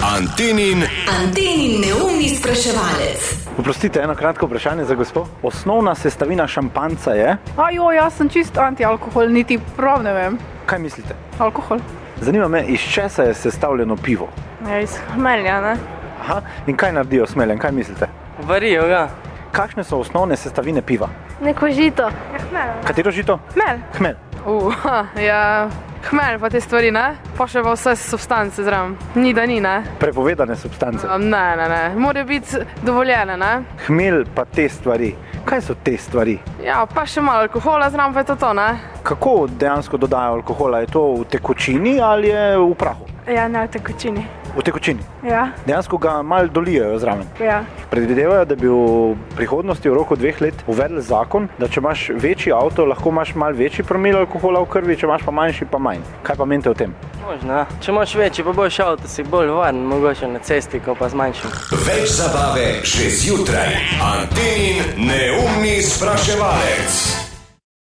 Antenin neumni spraševalec. Oprostite, eno kratko vprašanje za gospo. Osnovna sestavina šampanjca je? Jaz sem čist antialkohol, niti prav ne vem. Kaj mislite? Alkohol. Zanima me, iz česa je sestavljeno pivo? Ja, iz hmelja, ne? Aha, in kaj naredijo s hmeljem, kaj mislite? Varijo ga. Kakšne so osnovne sestavine piva? Neko žito. Katero žito? Hmelj. Hmelj. Hmelj pa te stvari, ne? Pa še pa vse substance zraven. Ni da ni, ne? Prepovedane substance. Ne. Morajo biti dovoljene, ne? Hmelj pa te stvari. Kaj so te stvari? Ja, pa še malo alkohola zraven pa je to, ne? Kako dejansko dodajo alkohola? Je to v tekočini ali je v prahu? Ja, ne v tekočini. V tekočini? Ja. Dejansko ga malo dolijejo zraven. Ja. Predvidevajo, da bi v prihodnosti v roku 2 let uvedli zakon, da če imaš večji avto, lahko imaš malo večji promil alkohola v krvi, če imaš pa manjši, pa manj. Kaj pa menite o tem? Možno. Če imaš večji, pa boš avto, si bolj varen, mogoče na cesti, kot pa z manjšim. Več zabave že zjutraj. Antenin neumni spraševalec.